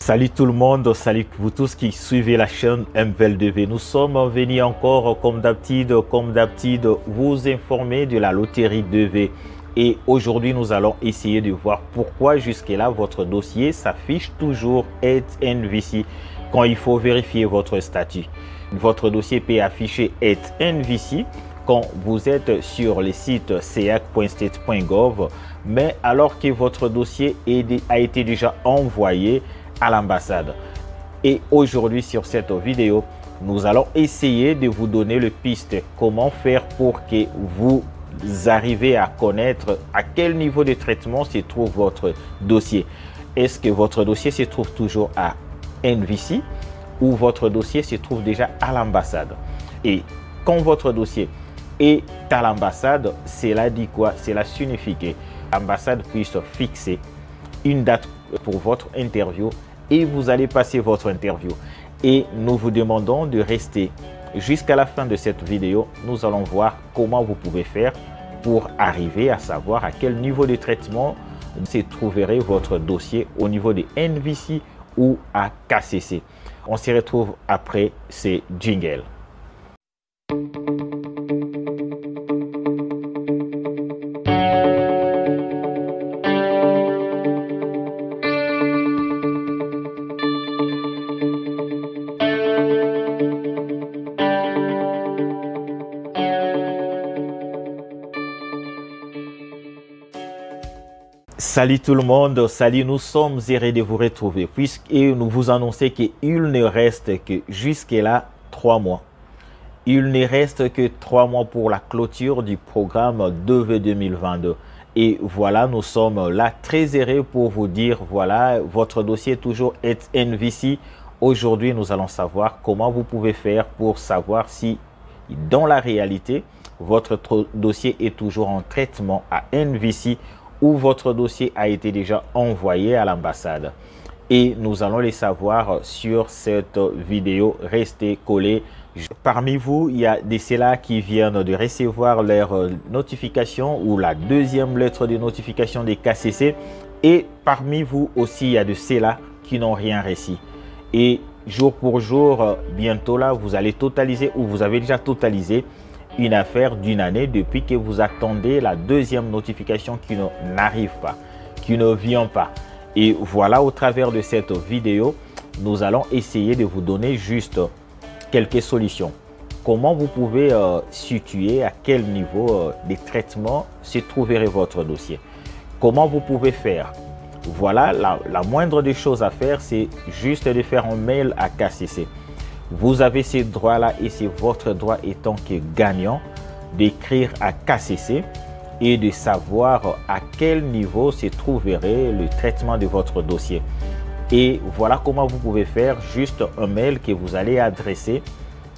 Salut tout le monde, salut vous tous qui suivez la chaîne MVL2V. Nous sommes venus encore comme d'habitude vous informer de la loterie 2V. Et aujourd'hui nous allons essayer de voir pourquoi jusque-là votre dossier s'affiche toujours NVC quand il faut vérifier votre statut. Votre dossier peut afficher NVC quand vous êtes sur le site ceac.state.gov, mais alors que votre dossier a été déjà envoyé à l'ambassade. Et aujourd'hui sur cette vidéo, nous allons essayer de vous donner le piste comment faire pour que vous arrivez à connaître à quel niveau de traitement se trouve votre dossier. Est-ce que votre dossier se trouve toujours à NVC ou votre dossier se trouve déjà à l'ambassade? Et quand votre dossier est à l'ambassade, cela dit quoi? Cela signifie que l'ambassade puisse fixer une date pour votre interview et vous allez passer votre interview. Et nous vous demandons de rester jusqu'à la fin de cette vidéo. Nous allons voir comment vous pouvez faire pour arriver à savoir à quel niveau de traitement se trouverait votre dossier au niveau de NVC ou à KCC. On se retrouve après ces jingles. Salut tout le monde, salut, nous sommes heureux de vous retrouver puisque nous vous annonçons qu'il ne reste que jusque-là 3 mois. Il ne reste que 3 mois pour la clôture du programme 2V 2022. Et voilà, nous sommes là très heureux pour vous dire, voilà, votre dossier toujours est NVC. Aujourd'hui, nous allons savoir comment vous pouvez faire pour savoir si dans la réalité, votre dossier est toujours en traitement à NVC ou votre dossier a été déjà envoyé à l'ambassade. Et nous allons les savoir sur cette vidéo. Restez collés. Parmi vous, il y a des ceux-là qui viennent de recevoir leur notification ou la deuxième lettre de notification des KCC. Et parmi vous aussi, il y a de ceux-là qui n'ont rien reçu. Et jour pour jour, bientôt là, vous allez totaliser ou vous avez déjà totalisé une affaire d'une année depuis que vous attendez la deuxième notification qui n'arrive pas, qui ne vient pas. Et voilà, au travers de cette vidéo, nous allons essayer de vous donner juste quelques solutions. Comment vous pouvez situer à quel niveau de traitement se trouverait votre dossier. Comment vous pouvez faire. Voilà, la moindre des choses à faire, c'est juste de faire un mail à KCC. Vous avez ces droits-là et c'est votre droit étant que gagnant d'écrire à KCC et de savoir à quel niveau se trouverait le traitement de votre dossier. Et voilà comment vous pouvez faire juste un mail que vous allez adresser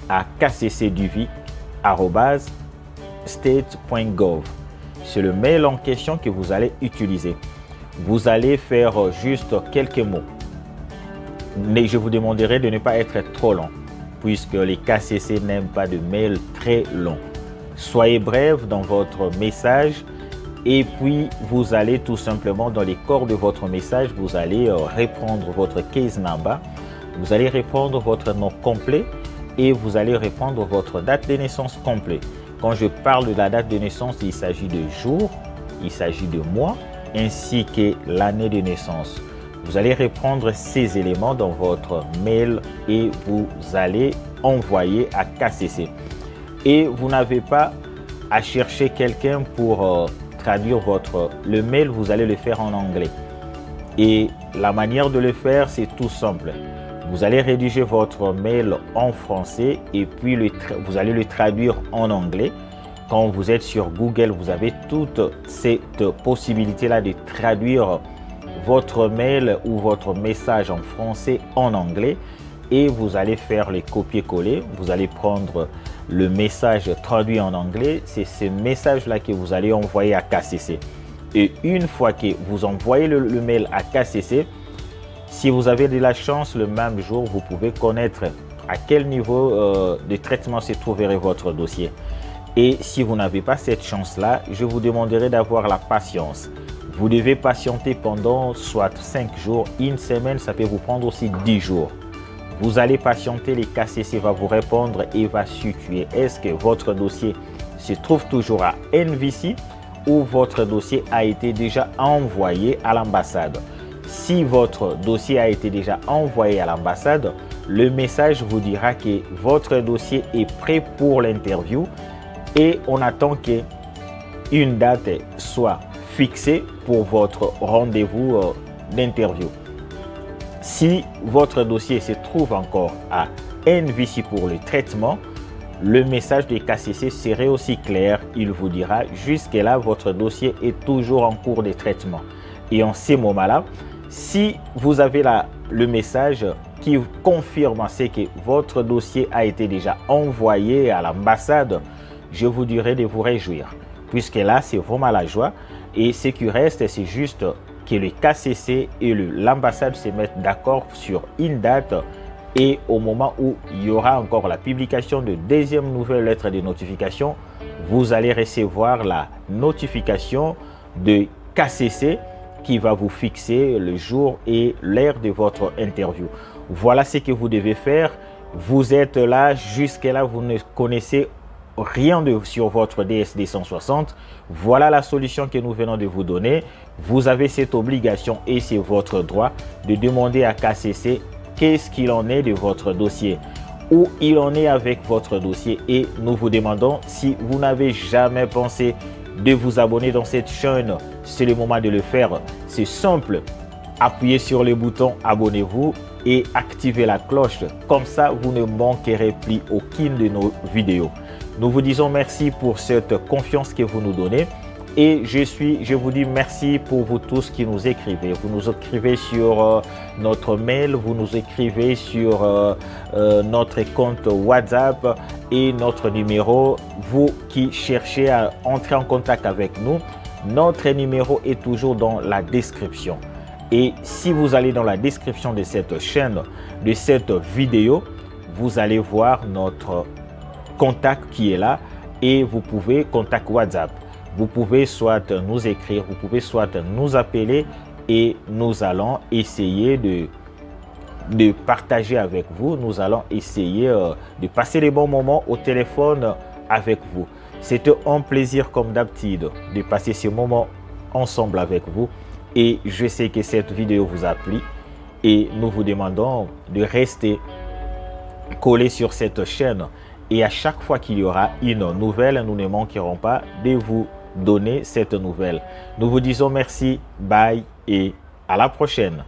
à kccduvi@state.gov. C'est le mail en question que vous allez utiliser. Vous allez faire juste quelques mots. Mais je vous demanderai de ne pas être trop long puisque les KCC n'aiment pas de mails très longs. Soyez bref dans votre message et puis vous allez tout simplement dans les corps de votre message, vous allez répondre votre case number, vous allez répondre votre nom complet et vous allez répondre votre date de naissance complète. Quand je parle de la date de naissance, il s'agit de jour, il s'agit de mois ainsi que l'année de naissance. Vous allez répondre ces éléments dans votre mail et vous allez envoyer à KCC. Et vous n'avez pas à chercher quelqu'un pour traduire le mail, vous allez le faire en anglais. Et la manière de le faire, c'est tout simple. Vous allez rédiger votre mail en français et puis vous allez le traduire en anglais. Quand vous êtes sur Google, vous avez toute cette possibilité-là de traduire votre mail ou votre message en français en anglais et vous allez faire les copier-coller. Vous allez prendre le message traduit en anglais. C'est ce message-là que vous allez envoyer à KCC. Et une fois que vous envoyez le mail à KCC, si vous avez de la chance, le même jour, vous pouvez connaître à quel niveau de traitement se trouverait votre dossier. Et si vous n'avez pas cette chance-là, je vous demanderai d'avoir la patience. Vous devez patienter pendant soit 5 jours, une semaine, ça peut vous prendre aussi 10 jours. Vous allez patienter, les KCC va vous répondre et va situer est-ce que votre dossier se trouve toujours à NVC ou votre dossier a été déjà envoyé à l'ambassade. Si votre dossier a été déjà envoyé à l'ambassade, le message vous dira que votre dossier est prêt pour l'interview et on attend qu'une date soit fixée pour votre rendez-vous d'interview. Si votre dossier se trouve encore à NVC pour le traitement, le message de KCC serait aussi clair. Il vous dira jusque-là, votre dossier est toujours en cours de traitement. Et en ces moments-là, si vous avez le message qui confirme que votre dossier a été déjà envoyé à l'ambassade, je vous dirais de vous réjouir. Puisque là, c'est vraiment la joie. Et ce qui reste, c'est juste que le KCC et l'ambassade se mettent d'accord sur une date. Et au moment où il y aura encore la publication de deuxième nouvelle lettre de notification, vous allez recevoir la notification de KCC qui va vous fixer le jour et l'heure de votre interview. Voilà ce que vous devez faire. Vous êtes là, jusque-là, vous ne connaissez rien sur votre DSD 160. Voilà la solution que nous venons de vous donner. Vous avez cette obligation et c'est votre droit de demander à KCC qu'est-ce qu'il en est de votre dossier, où il en est avec votre dossier. Et nous vous demandons, si vous n'avez jamais pensé de vous abonner dans cette chaîne, c'est le moment de le faire. C'est simple, appuyez sur le bouton abonnez-vous et activez la cloche. Comme ça, vous ne manquerez plus aucune de nos vidéos. Nous vous disons merci pour cette confiance que vous nous donnez. Et je vous dis merci pour vous tous qui nous écrivez. Vous nous écrivez sur notre mail, vous nous écrivez sur notre compte WhatsApp et notre numéro. Vous qui cherchez à entrer en contact avec nous, notre numéro est toujours dans la description. Et si vous allez dans la description de cette chaîne, de cette vidéo, vous allez voir notre contact qui est là et vous pouvez contact WhatsApp. Vous pouvez soit nous écrire, vous pouvez soit nous appeler et nous allons essayer de partager avec vous. Nous allons essayer de passer les bons moments au téléphone avec vous. C'était un plaisir comme d'habitude de passer ce moment ensemble avec vous. Et je sais que cette vidéo vous a plu et nous vous demandons de rester collé sur cette chaîne. Et à chaque fois qu'il y aura une nouvelle, nous ne manquerons pas de vous donner cette nouvelle. Nous vous disons merci, bye et à la prochaine.